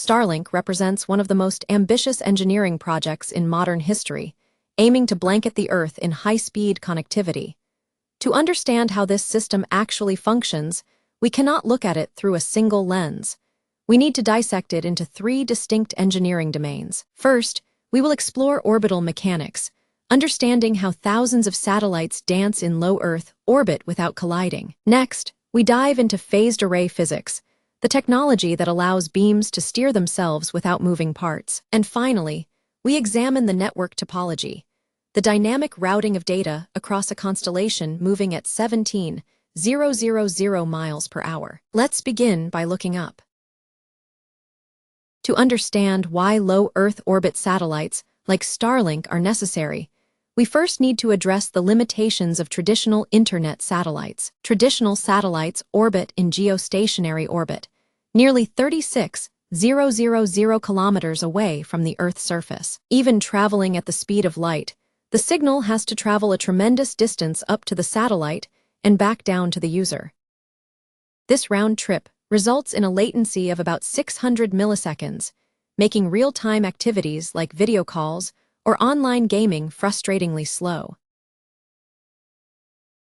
Starlink represents one of the most ambitious engineering projects in modern history, aiming to blanket the Earth in high-speed connectivity. To understand how this system actually functions, we cannot look at it through a single lens. We need to dissect it into three distinct engineering domains. First, we will explore orbital mechanics, understanding how thousands of satellites dance in low Earth orbit without colliding. Next, we dive into phased array physics, the technology that allows beams to steer themselves without moving parts. And finally, we examine the network topology, the dynamic routing of data across a constellation moving at 17,000 miles per hour. Let's begin by looking up. To understand why low Earth orbit satellites like Starlink are necessary, we first need to address the limitations of traditional internet satellites. Traditional satellites orbit in geostationary orbit, nearly 36,000 kilometers away from the Earth's surface. Even traveling at the speed of light, the signal has to travel a tremendous distance up to the satellite and back down to the user. This round trip results in a latency of about 600 milliseconds, making real-time activities like video calls or online gaming frustratingly slow.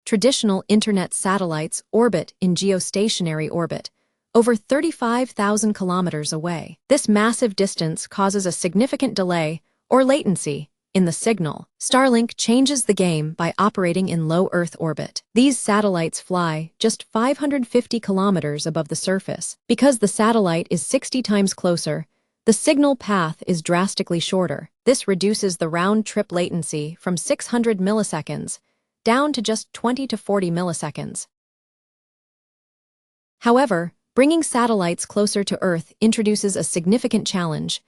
Traditional internet satellites orbit in geostationary orbit, over 35,000 kilometers away. This massive distance causes a significant delay, or latency, in the signal. Starlink changes the game by operating in low Earth orbit. These satellites fly just 550 kilometers above the surface. Because the satellite is 60 times closer, the signal path is drastically shorter. This reduces the round-trip latency from 600 milliseconds down to just 20 to 40 milliseconds. However, bringing satellites closer to Earth introduces a significant challenge: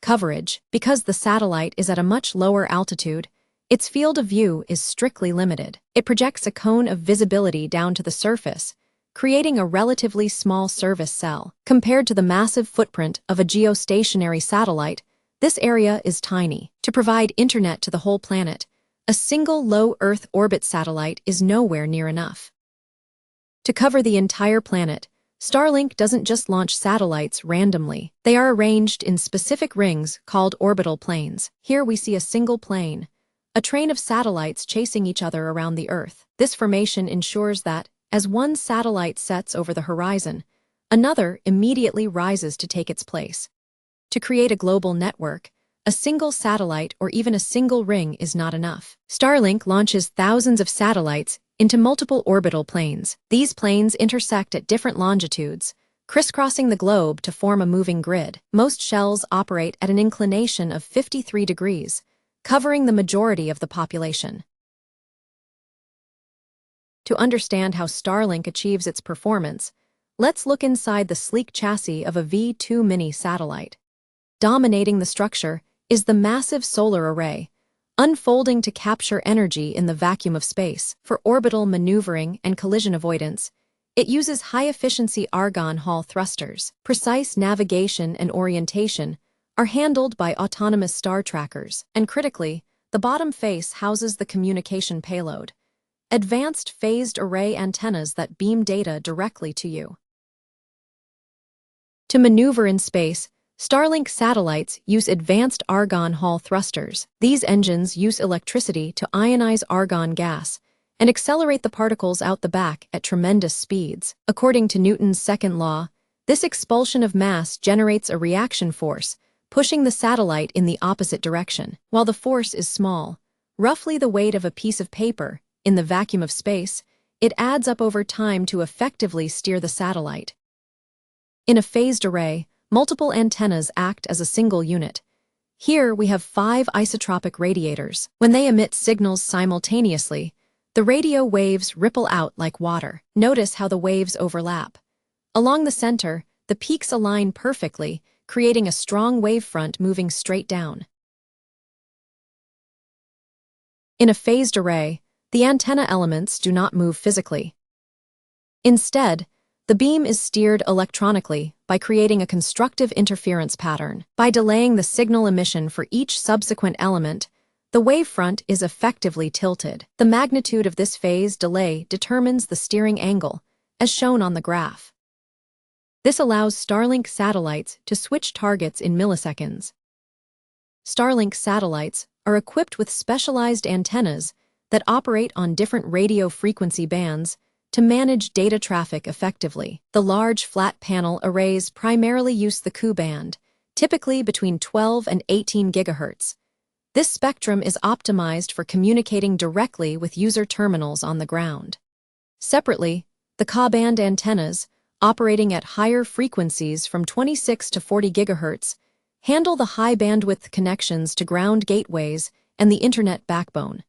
coverage. Because the satellite is at a much lower altitude, its field of view is strictly limited. It projects a cone of visibility down to the surface, creating a relatively small service cell. Compared to the massive footprint of a geostationary satellite, this area is tiny. To provide internet to the whole planet, a single low Earth orbit satellite is nowhere near enough. To cover the entire planet, Starlink doesn't just launch satellites randomly. They are arranged in specific rings called orbital planes. Here we see a single plane, a train of satellites chasing each other around the Earth. This formation ensures that, as one satellite sets over the horizon, another immediately rises to take its place. To create a global network, a single satellite or even a single ring is not enough. Starlink launches thousands of satellites into multiple orbital planes. These planes intersect at different longitudes, crisscrossing the globe to form a moving grid. Most shells operate at an inclination of 53 degrees, covering the majority of the population. To understand how Starlink achieves its performance, let's look inside the sleek chassis of a V2 mini satellite. Dominating the structure is the massive solar array, unfolding to capture energy in the vacuum of space. For orbital maneuvering and collision avoidance, it uses high-efficiency argon Hall thrusters. Precise navigation and orientation are handled by autonomous star trackers, and critically, the bottom face houses the communication payload, advanced phased array antennas that beam data directly to you. To maneuver in space, Starlink satellites use advanced argon Hall thrusters. These engines use electricity to ionize argon gas and accelerate the particles out the back at tremendous speeds. According to Newton's second law, this expulsion of mass generates a reaction force, pushing the satellite in the opposite direction. While the force is small, roughly the weight of a piece of paper, in the vacuum of space, it adds up over time to effectively steer the satellite. In a phased array, multiple antennas act as a single unit. Here we have 5 isotropic radiators. When they emit signals simultaneously, the radio waves ripple out like water. Notice how the waves overlap. Along the center, the peaks align perfectly, creating a strong wavefront moving straight down. In a phased array, the antenna elements do not move physically. Instead, the beam is steered electronically by creating a constructive interference pattern. By delaying the signal emission for each subsequent element, the wavefront is effectively tilted. The magnitude of this phase delay determines the steering angle, as shown on the graph. This allows Starlink satellites to switch targets in milliseconds. Starlink satellites are equipped with specialized antennas that operate on different radio frequency bands to manage data traffic effectively. The large flat panel arrays primarily use the Ku band, typically between 12 and 18 gigahertz. This spectrum is optimized for communicating directly with user terminals on the ground. Separately, the Ka-band antennas, operating at higher frequencies from 26 to 40 gigahertz, handle the high bandwidth connections to ground gateways and the internet backbone.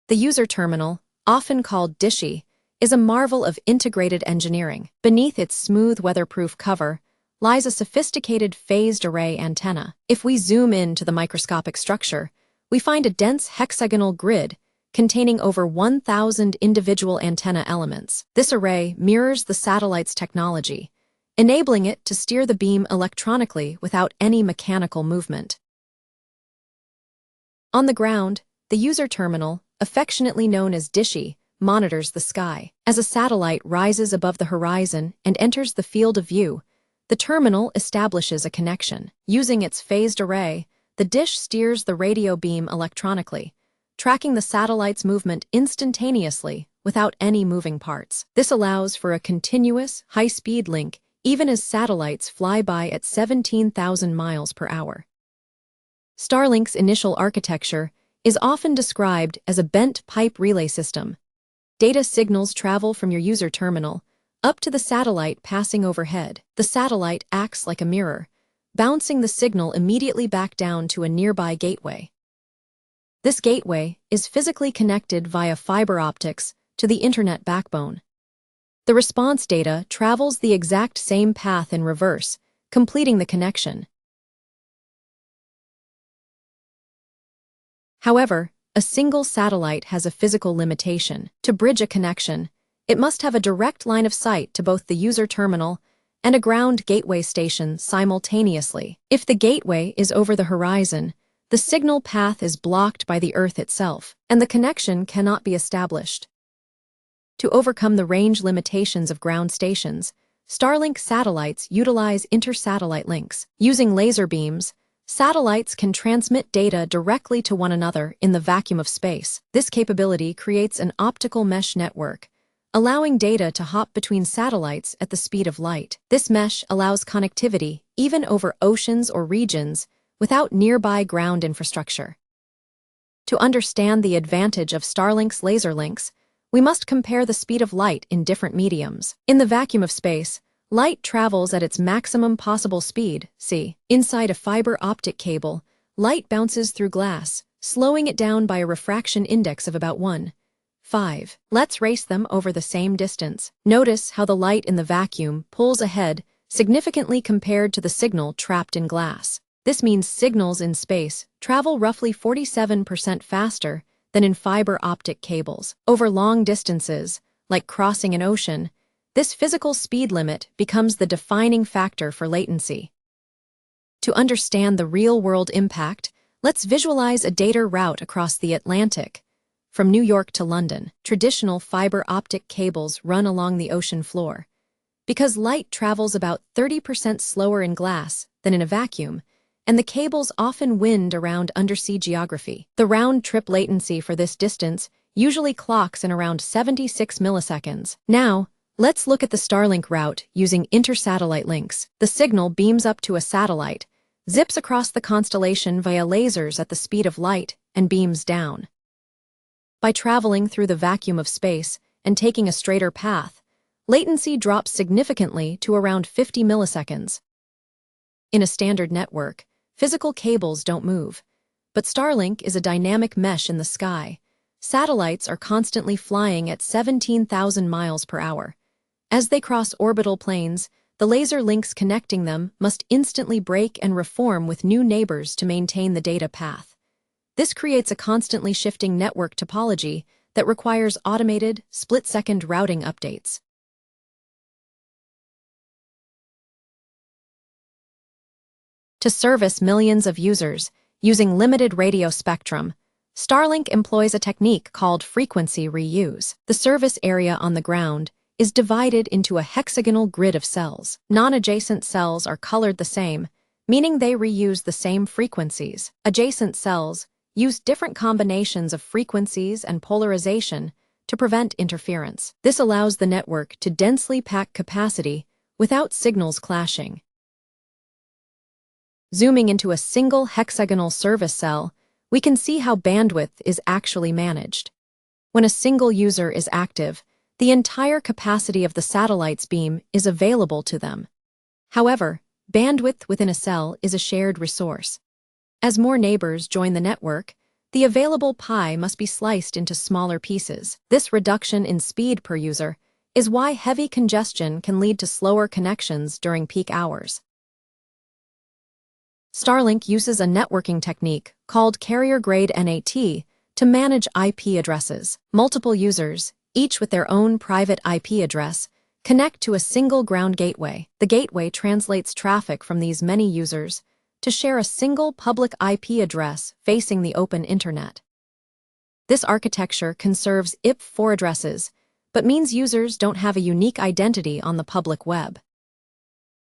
The user terminal, often called dishy, is a marvel of integrated engineering. Beneath its smooth weatherproof cover lies a sophisticated phased array antenna. If we zoom in to the microscopic structure, we find a dense hexagonal grid containing over 1,000 individual antenna elements. This array mirrors the satellite's technology, enabling it to steer the beam electronically without any mechanical movement. On the ground, the user terminal, affectionately known as dishy, monitors the sky. As a satellite rises above the horizon and enters the field of view, the terminal establishes a connection. Using its phased array, the dish steers the radio beam electronically, tracking the satellite's movement instantaneously without any moving parts. This allows for a continuous, high-speed link even as satellites fly by at 17,000 miles per hour. Starlink's initial architecture is often described as a bent pipe relay system. Data signals travel from your user terminal up to the satellite passing overhead. The satellite acts like a mirror, bouncing the signal immediately back down to a nearby gateway. This gateway is physically connected via fiber optics to the internet backbone. The response data travels the exact same path in reverse, completing the connection. However, a single satellite has a physical limitation. To bridge a connection, it must have a direct line of sight to both the user terminal and a ground gateway station simultaneously. If the gateway is over the horizon, the signal path is blocked by the Earth itself, and the connection cannot be established. To overcome the range limitations of ground stations, Starlink satellites utilize inter-satellite links. Using laser beams, satellites can transmit data directly to one another in the vacuum of space. This capability creates an optical mesh network, allowing data to hop between satellites at the speed of light. This mesh allows connectivity even over oceans or regions without nearby ground infrastructure. To understand the advantage of Starlink's laser links, we must compare the speed of light in different mediums. In the vacuum of space, light travels at its maximum possible speed, c. Inside a fiber optic cable, light bounces through glass, slowing it down by a refraction index of about 1.5. Let's race them over the same distance. Notice how the light in the vacuum pulls ahead significantly compared to the signal trapped in glass. This means signals in space travel roughly 47% faster than in fiber optic cables. Over long distances, like crossing an ocean, this physical speed limit becomes the defining factor for latency. To understand the real-world impact, let's visualize a data route across the Atlantic. From New York to London, traditional fiber optic cables run along the ocean floor. Because light travels about 30% slower in glass than in a vacuum, and the cables often wind around undersea geography. The round-trip latency for this distance usually clocks in around 76 milliseconds. Now, let's look at the Starlink route using inter-satellite links. The signal beams up to a satellite, zips across the constellation via lasers at the speed of light, and beams down. By traveling through the vacuum of space and taking a straighter path, latency drops significantly to around 50 milliseconds. In a standard network, physical cables don't move, but Starlink is a dynamic mesh in the sky. Satellites are constantly flying at 17,000 miles per hour. As they cross orbital planes, the laser links connecting them must instantly break and reform with new neighbors to maintain the data path. This creates a constantly shifting network topology that requires automated, split-second routing updates. To service millions of users using limited radio spectrum, Starlink employs a technique called frequency reuse. The service area on the ground is divided into a hexagonal grid of cells. Non-adjacent cells are colored the same, meaning they reuse the same frequencies. Adjacent cells use different combinations of frequencies and polarization to prevent interference. This allows the network to densely pack capacity without signals clashing. Zooming into a single hexagonal service cell, we can see how bandwidth is actually managed. When a single user is active, the entire capacity of the satellite's beam is available to them. However, bandwidth within a cell is a shared resource. As more neighbors join the network, the available pie must be sliced into smaller pieces. This reduction in speed per user is why heavy congestion can lead to slower connections during peak hours. Starlink uses a networking technique called carrier-grade NAT to manage IP addresses. Multiple users, each with their own private IP address, connect to a single ground gateway. The gateway translates traffic from these many users to share a single public IP address facing the open internet. This architecture conserves IPv4 addresses, but means users don't have a unique identity on the public web.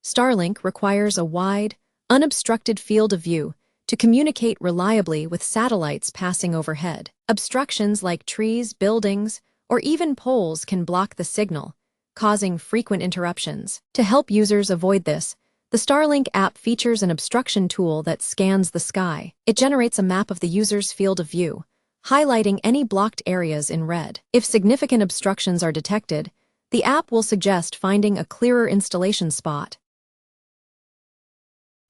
Starlink requires a wide, unobstructed field of view to communicate reliably with satellites passing overhead. Obstructions like trees, buildings, or even poles can block the signal, causing frequent interruptions. To help users avoid this, the Starlink app features an obstruction tool that scans the sky. It generates a map of the user's field of view, highlighting any blocked areas in red. If significant obstructions are detected, the app will suggest finding a clearer installation spot.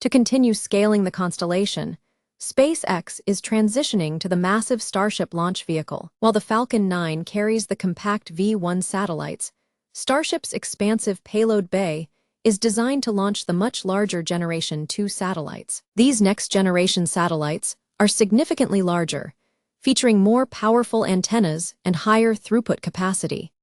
To continue scaling the constellation, SpaceX is transitioning to the massive Starship launch vehicle. While the Falcon 9 carries the compact V-1 satellites, Starship's expansive payload bay is designed to launch the much larger Generation 2 satellites. These next-generation satellites are significantly larger, featuring more powerful antennas and higher throughput capacity.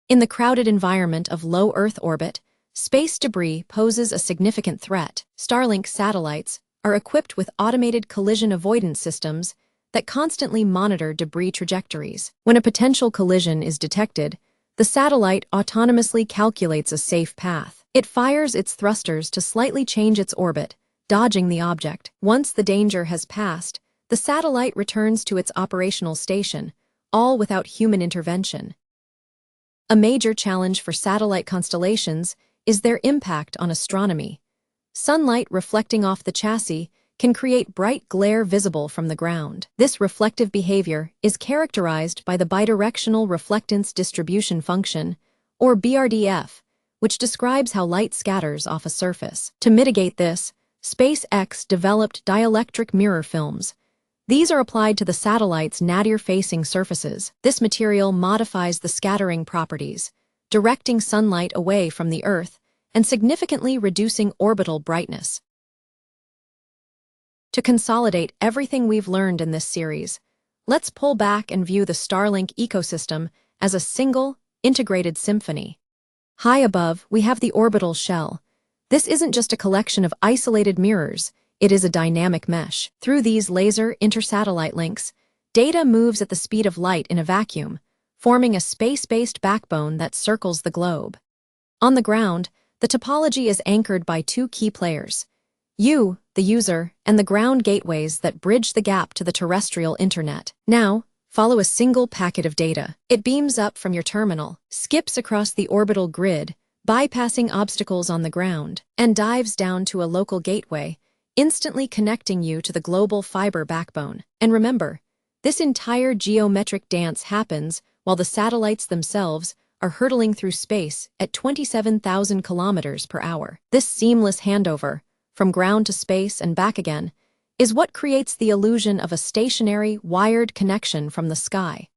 In the crowded environment of low Earth orbit, space debris poses a significant threat. Starlink satellites are equipped with automated collision avoidance systems that constantly monitor debris trajectories. When a potential collision is detected, the satellite autonomously calculates a safe path. It fires its thrusters to slightly change its orbit, dodging the object. Once the danger has passed, the satellite returns to its operational station, all without human intervention. A major challenge for satellite constellations is their impact on astronomy. Sunlight reflecting off the chassis can create bright glare visible from the ground. This reflective behavior is characterized by the bidirectional reflectance distribution function, or BRDF, which describes how light scatters off a surface. To mitigate this, SpaceX developed dielectric mirror films. These are applied to the satellite's nadir-facing surfaces. This material modifies the scattering properties, directing sunlight away from the Earth and significantly reducing orbital brightness. To consolidate everything we've learned in this series, let's pull back and view the Starlink ecosystem as a single, integrated symphony. High above, we have the orbital shell. This isn't just a collection of isolated mirrors, it is a dynamic mesh. Through these laser intersatellite links, data moves at the speed of light in a vacuum, forming a space-based backbone that circles the globe. On the ground, the topology is anchored by two key players: you, the user, and the ground gateways that bridge the gap to the terrestrial internet. Now, follow a single packet of data. It beams up from your terminal, skips across the orbital grid, bypassing obstacles on the ground, and dives down to a local gateway, instantly connecting you to the global fiber backbone. And remember, this entire geometric dance happens while the satellites themselves are hurtling through space at 27,000 kilometers per hour. This seamless handover, from ground to space and back again, is what creates the illusion of a stationary, wired connection from the sky.